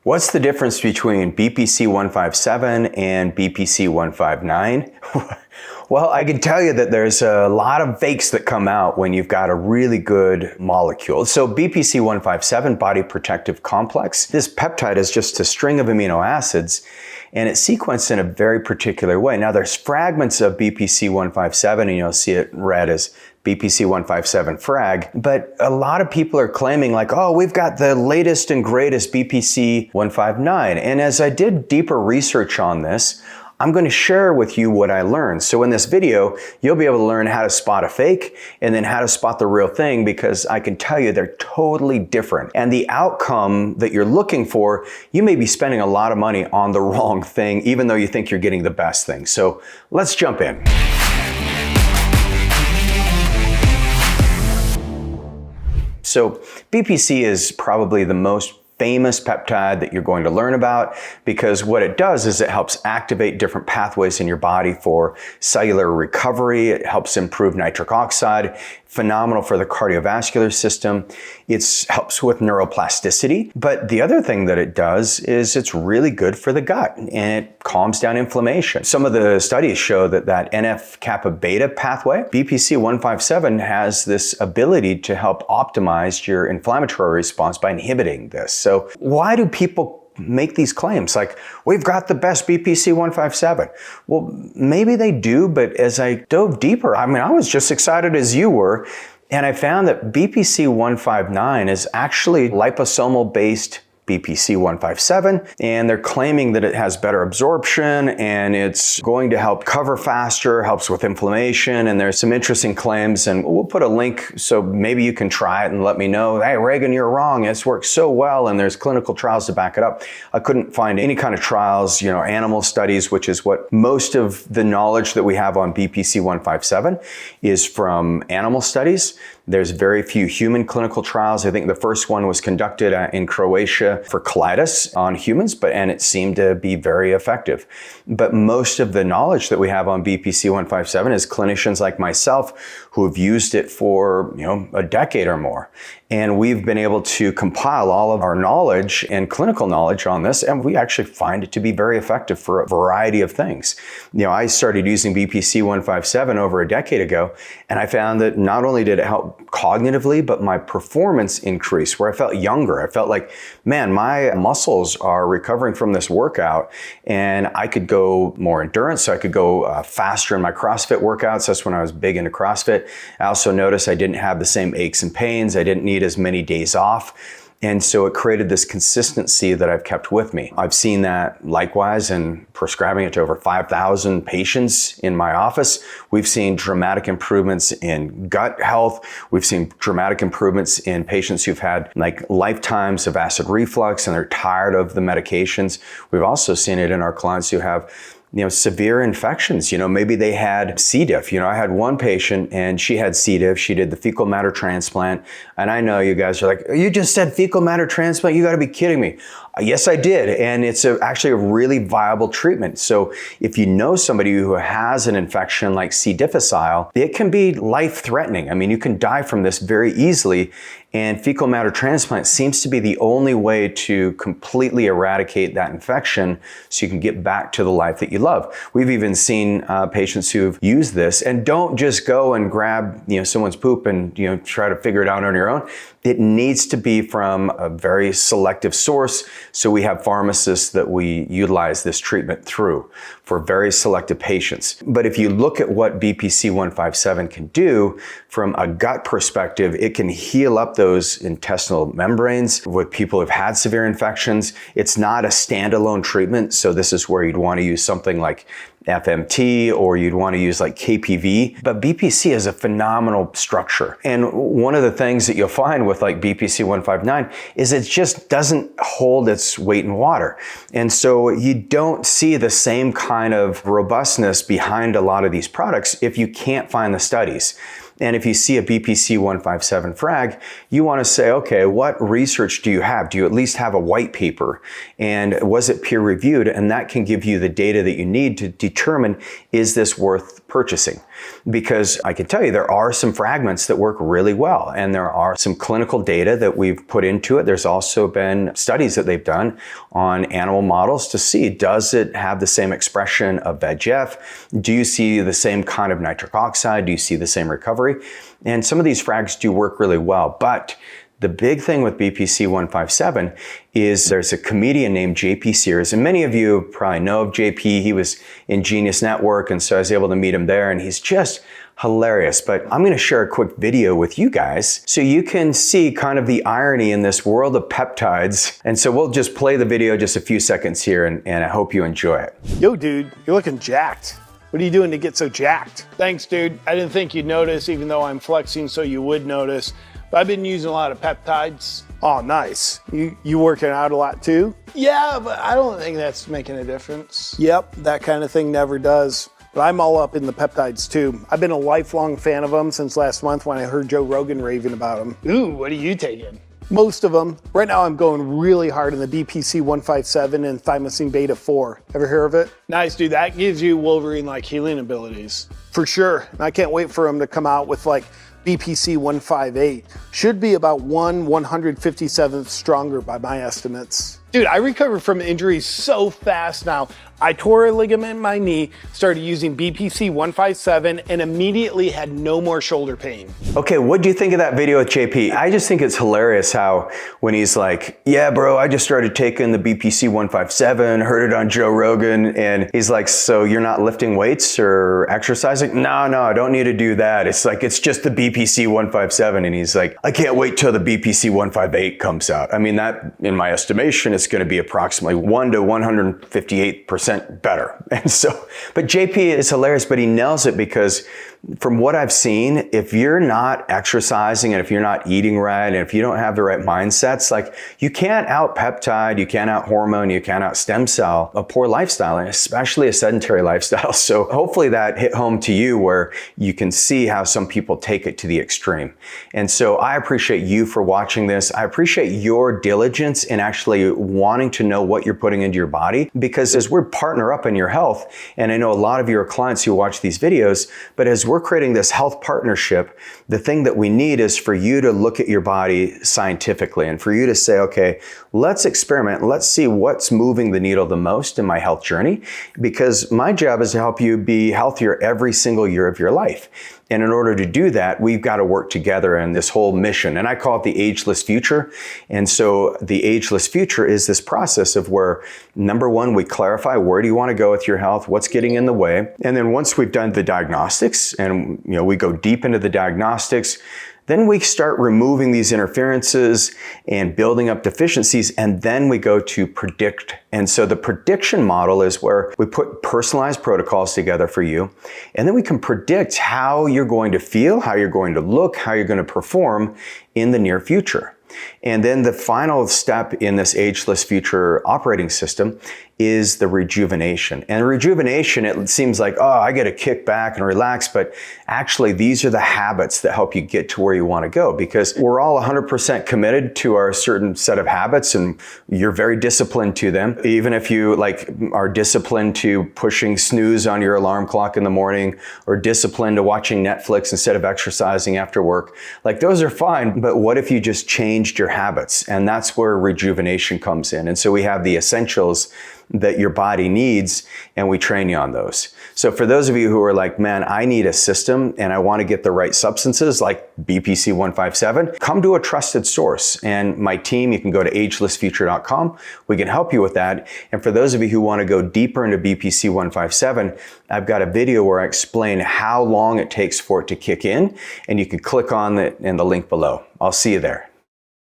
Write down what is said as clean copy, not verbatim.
What's the difference between BPC-157 and BPC-159? Well, I can tell you that there's a lot of fakes that come out when you've got a really good molecule. So BPC-157, body protective complex, this peptide is just a string of amino acids, and it's sequenced in a very particular way. Now there's fragments of BPC-157, and you'll see it read as BPC-157 frag, but a lot of people are claiming like, oh, we've got the latest and greatest BPC-159. And as I did deeper research on this, I'm going to share with you what I learned. So in this video, you'll be able to learn how to spot a fake and then how to spot the real thing, because I can tell you they're totally different. And the outcome that you're looking for, you may be spending a lot of money on the wrong thing, even though you think you're getting the best thing. So let's jump in. So BPC is probably the most famous peptide that you're going to learn about, because what it does is it helps activate different pathways in your body for cellular recovery. It helps improve nitric oxide, phenomenal for the cardiovascular system. It helps with neuroplasticity. But the other thing that it does is it's really good for the gut, and it calms down inflammation. Some of the studies show that NF-kappa beta pathway, BPC-157, has this ability to help optimize your inflammatory response by inhibiting this. So why do people make these claims like, we've got the best BPC-157? Well, maybe they do, but as I dove deeper, I was just excited as you were, and I found that BPC-159 is actually liposomal-based BPC-157, and they're claiming that it has better absorption and it's going to help cover faster, helps with inflammation, and there's some interesting claims, and we'll put a link so maybe you can try it and let me know, hey, Regan, you're wrong, it's worked so well, and there's clinical trials to back it up. I couldn't find any kind of trials, animal studies, which is what most of the knowledge that we have on BPC-157 is from animal studies. There's very few human clinical trials. I think the first one was conducted in Croatia for colitis on humans, and it seemed to be very effective. But most of the knowledge that we have on BPC-157 is clinicians like myself who have used it for, a decade or more. And we've been able to compile all of our knowledge and clinical knowledge on this, and we actually find it to be very effective for a variety of things. I started using BPC-157 over a decade ago, and I found that not only did it help cognitively, but my performance increased, where I felt younger. I felt like, man, my muscles are recovering from this workout, and I could go more endurance, so I could go faster in my CrossFit workouts. That's when I was big into CrossFit. I also noticed I didn't have the same aches and pains. I didn't need as many days off. And so it created this consistency that I've kept with me. I've seen that likewise in prescribing it to over 5,000 patients in my office. We've seen dramatic improvements in gut health. We've seen dramatic improvements in patients who've had lifetimes of acid reflux and they're tired of the medications. We've also seen it in our clients who have severe infections. Maybe they had C. diff. I had one patient and she had C. diff. She did the fecal matter transplant. And I know you guys are like, you just said fecal matter transplant? You got to be kidding me. Yes, I did. And it's actually a really viable treatment. So if you know somebody who has an infection like C. difficile, it can be life-threatening. You can die from this very easily. And fecal matter transplant seems to be the only way to completely eradicate that infection so you can get back to the life that you love. We've even seen patients who've used this, and don't just go and grab someone's poop and try to figure it out on your own. It needs to be from a very selective source. So we have pharmacists that we utilize this treatment through for very selective patients. But if you look at what BPC-157 can do from a gut perspective, it can heal up those intestinal membranes with people who've had severe infections. It's not a standalone treatment. So this is where you'd want to use something like FMT, or you'd want to use like KPV. But BPC is a phenomenal structure. And one of the things that you'll find with like BPC-159 is it just doesn't hold its weight in water. And so you don't see the same kind of robustness behind a lot of these products if you can't find the studies. And if you see a BPC-157 frag, you want to say, okay, what research do you have? Do you at least have a white paper? And was it peer reviewed? And that can give you the data that you need to determine, is this worth purchasing? Because I can tell you there are some fragments that work really well, and there are some clinical data that we've put into it. There's also been studies that they've done on animal models to see, does it have the same expression of VEGF? Do you see the same kind of nitric oxide? Do you see the same recovery? And some of these frags do work really well, but the big thing with BPC-157 is there's a comedian named JP Sears, and many of you probably know of JP. He was in Genius Network, and so I was able to meet him there, and he's just hilarious. But I'm going to share a quick video with you guys so you can see kind of the irony in this world of peptides. And so we'll just play the video just a few seconds here, and I hope you enjoy it. Yo, dude, you're looking jacked. What are you doing to get so jacked? Thanks, dude. I didn't think you'd notice, even though I'm flexing so you would notice. But I've been using a lot of peptides. Oh, nice. You working out a lot too? Yeah, but I don't think that's making a difference. Yep, that kind of thing never does. But I'm all up in the peptides too. I've been a lifelong fan of them since last month when I heard Joe Rogan raving about them. Ooh, what are you taking? Most of them. Right now I'm going really hard in the BPC-157 and thymosin beta 4. Ever hear of it? Nice, dude. That gives you Wolverine-like healing abilities. For sure. And I can't wait for them to come out with like BPC-158. Should be about 1/157th stronger by my estimates. Dude, I recovered from injuries so fast now. I tore a ligament in my knee, started using BPC-157, and immediately had no more shoulder pain. Okay, what do you think of that video with JP? I just think it's hilarious how when he's like, yeah, bro, I just started taking the BPC-157, heard it on Joe Rogan, and he's like, so you're not lifting weights or exercising? No, I don't need to do that. It's like, it's just the BPC-157. And he's like, I can't wait till the BPC-158 comes out. I mean, that, in my estimation, is going to be approximately 1 to 158% better. And so, but JP is hilarious, but he nails it because from what I've seen, if you're not exercising and if you're not eating right and if you don't have the right mindsets, like you can't out peptide, you can't out hormone, you can't out stem cell a poor lifestyle, and especially a sedentary lifestyle. So hopefully that hit home to you where you can see how some people take it to the extreme. And so I appreciate you for watching this. I appreciate your diligence in actually wanting to know what you're putting into your body, because as we're partner up in your health, and I know a lot of your clients who watch these videos, but as we're creating this health partnership, the thing that we need is for you to look at your body scientifically and for you to say, okay, let's experiment. Let's see what's moving the needle the most in my health journey, because my job is to help you be healthier every single year of your life. And in order to do that, we've got to work together in this whole mission. And I call it the Ageless Future. And so the Ageless Future is this process of where, number one, we clarify where do you want to go with your health, what's getting in the way. And then once we've done the diagnostics and we go deep into the diagnostics, then we start removing these interferences and building up deficiencies, and then we go to predict. And so the prediction model is where we put personalized protocols together for you, and then we can predict how you're going to feel, how you're going to look, how you're going to perform in the near future. And then the final step in this Ageless Future Operating System is the rejuvenation. And rejuvenation, it seems like, oh, I get to kick back and relax, but actually these are the habits that help you get to where you want to go, because we're all 100% committed to our certain set of habits, and you're very disciplined to them. Even if you are disciplined to pushing snooze on your alarm clock in the morning, or disciplined to watching Netflix instead of exercising after work, those are fine. But what if you just changed your habits? And that's where rejuvenation comes in. And so we have the essentials that your body needs, and we train you on those. So for those of you who are like, man, I need a system and I want to get the right substances like BPC-157, come to a trusted source. And my team, you can go to agelessfuture.com. We can help you with that. And for those of you who want to go deeper into BPC-157, I've got a video where I explain how long it takes for it to kick in, and you can click on it in the link below. I'll see you there.